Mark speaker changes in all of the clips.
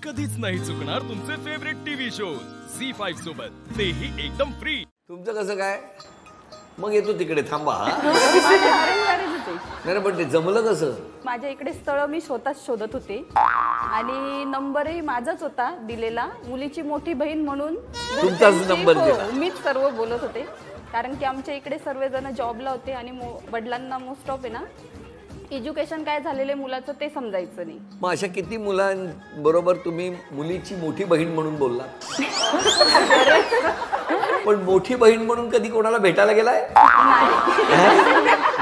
Speaker 1: कधीच नाही चुकणार तुमचे फेवरेट टीव्ही शोज झी5 सोबत, तेही एकदम फ्री।
Speaker 2: तुमचं कसं काय? मग येतो तिकडे, थांबा। नाही पण ते जमलं कसं?
Speaker 3: माझ्या इकडे स्थळ मी स्वतःच शोधत होते आणि नंबरही माझाच होता दिलेला, मुलीची मोठी बहीण म्हणून
Speaker 2: तुमचाच नंबर दिला?
Speaker 3: मीच सर्व बोलत होते, कारण की आमच्या इकडे सर्वजण जॉबला होते आणि वडिलांना मोस्ट ऑफ आहे ना एज्युकेशन काय झालेले मुलाचं ते समजायचं नाही।
Speaker 2: मग अशा किती मुलांबरोबर तुम्ही मुलीची मोठी बहीण म्हणून बोलला? पण मोठी बहीण म्हणून कधी कोणाला भेटायला गेलाय?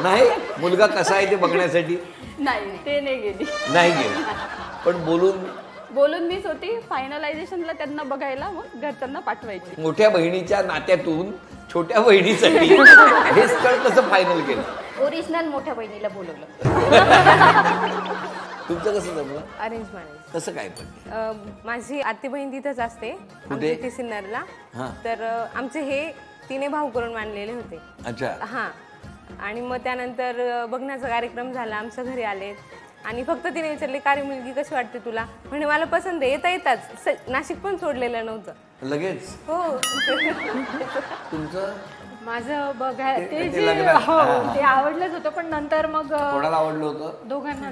Speaker 2: नाही। मुलगा कसा आहे ते बघण्यासाठी?
Speaker 3: नाही, ते नाही गेली।
Speaker 2: नाही गेली, पण बोलून
Speaker 3: मीच होती। फायनलायझेशनला त्यांना बघायला मग घरच्यांना पाठवायचे।
Speaker 2: मोठ्या बहिणीच्या नात्यातून छोट्या बहिणीसाठी हे स्थळ कसं फायनल केलं?
Speaker 4: ओरिजिनल मोठ्या बहिणीला बोलवलं।
Speaker 2: तुमचं कसं जमलं?
Speaker 4: Arrange marriage.
Speaker 2: कसं काय? पण
Speaker 4: माझी आत्ती बहीण तिथेच असते, आमच्या सिन्नरला।
Speaker 2: हां.
Speaker 4: तर आमचे हे तिने भाऊ करून मानलेले होते।
Speaker 2: अच्छा।
Speaker 4: हां, आणि मग त्यानंतर बघण्याचा कार्यक्रम झाला, आमच्या घरी आले आणि फक्त तिने विचारले का रे मुलगी कशी वाटते तुला? म्हणे मला पसंत आहे, येताच नाशिक पण सोडलेलं नव्हतं
Speaker 2: लगेच।
Speaker 4: हो।
Speaker 2: तुमचं?
Speaker 5: माझं बघाय
Speaker 2: ते
Speaker 5: ते जे
Speaker 2: लग्न-
Speaker 5: हो
Speaker 2: हां.
Speaker 5: ते आवडलंच होतं, पण नंतर मग
Speaker 2: कोणाला आवडलं होतं?
Speaker 5: दोघांना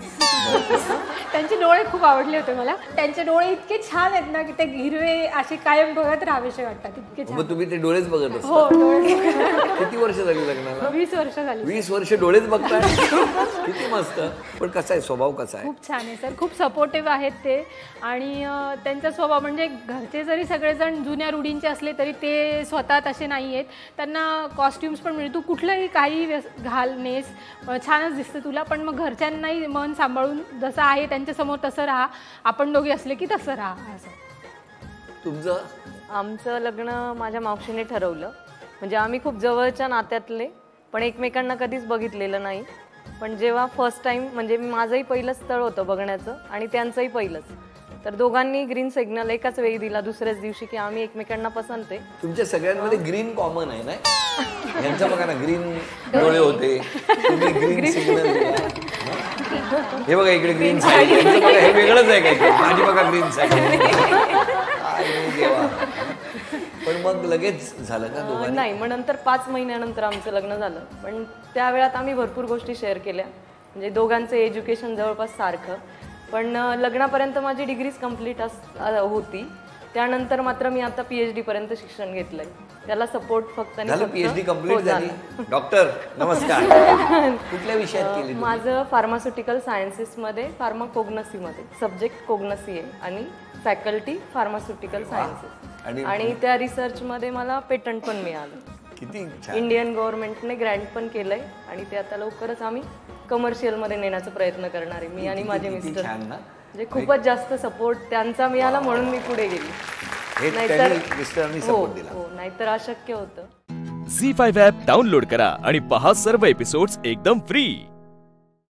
Speaker 5: त्यांचे डोळे खूप आवडले होते मला। त्यांचे डोळे इतके छान आहेत ना की ते हिरवे असे कायम बघत राहावेसे वाटतात, इतके छान।
Speaker 2: मग तुम्ही ते डोळेच बघत असता?
Speaker 5: हो, डोळे।
Speaker 2: किती वर्ष झाली लग्नाला?
Speaker 5: 20 वर्ष झाली।
Speaker 2: 20 वर्ष डोळेच बघताय? किती मस्त। पण कसा आहे स्वभाव, कसा आहे?
Speaker 5: खूप छान आहे सर, खूप सपोर्टिव्ह आहेत ते। आणि त्यांचा स्वभाव म्हणजे घरचे जरी सगळेजण जुन्या रूढींचे असले तरी ते स्वतः तसे नाही आहेत। त्यांना कॉस्ट्युम्स पण मिळते, तू कुठलंही काही घाल नेस छानच दिसतं तुला, पण मग घरच्यांनाही मन सांभाळून जसं आहे त्यांच्यासमोर तसं राहा, आपण दोघे असले की तसं राहा असं।
Speaker 2: तुमचं?
Speaker 6: आमचं लग्न माझ्या मावशीने ठरवलं, म्हणजे आम्ही खूप जवळच्या नात्यातले, पण एकमेकांना कधीच बघितलेलं नाही। पण जेव्हा फर्स्ट टाइम म्हणजे माझंही पहिलं स्थळ होतं बघण्याचं आणि त्यांचंही पहिलंच, तर दोघांनी ग्रीन सिग्नल एकाच वेळी दिला दुसऱ्याच दिवशी की आम्ही एकमेकांना पसंत आहे।
Speaker 2: तुमच्या सगळ्यांमध्ये ग्रीन कॉमन आहे ना? यांचं बघा ना, ग्रीन डोळे होते, तुम्ही ग्रीन सिग्नल दिला। हे बघा इकडे ग्रीन साईड, यांचं बघा हे वेगळंच आहे काय, माझी बघा ग्रीन साईड। पण मग लगेच झालं का दोघांनी?
Speaker 6: नाही, मग नंतर 5 महिन्यानंतर आमचं लग्न झालं, पण त्या वेळात आम्ही भरपूर गोष्टी शेअर केल्या, म्हणजे दोघांचं एज्युकेशन जवळपास सारखं, पण लग्नापर्यंत माझी डिग्रीज कंप्लीट होती। त्यानंतर मात्र मी आता PhD पर्यंत शिक्षण घेतलंय, त्याला सपोर्ट फक्त
Speaker 2: PhD कंप्लीट झाली? डॉक्टर नमस्कार। कुठल्या विषयात केली?
Speaker 6: माझं फार्मास्युटिकल सायन्सेसमध्ये, फार्माकोग्नसीमध्ये सब्जेक्ट कोग्नसी आहे आणि फॅकल्टी फार्मास्युटिकल सायन्सेस, आणि त्या रिसर्चमध्ये मला पेटंट पण मिळालं।
Speaker 2: किती
Speaker 6: इंडियन गव्हर्नमेंटने ग्रँट पण केलंय आणि ते आता लवकरच आम्ही कमर्शियलमध्ये नेण्याचा प्रयत्न करणार आहे, मी आणि माझे मिस्टर। म्हणजे खूपच जास्त सपोर्ट त्यांचा मिळाला म्हणून मी पुढे गेली, नाहीतर अशक्य होतं।
Speaker 1: झी5 ॲप डाउनलोड करा आणि पहा सर्व एपिसोड्स एकदम फ्री।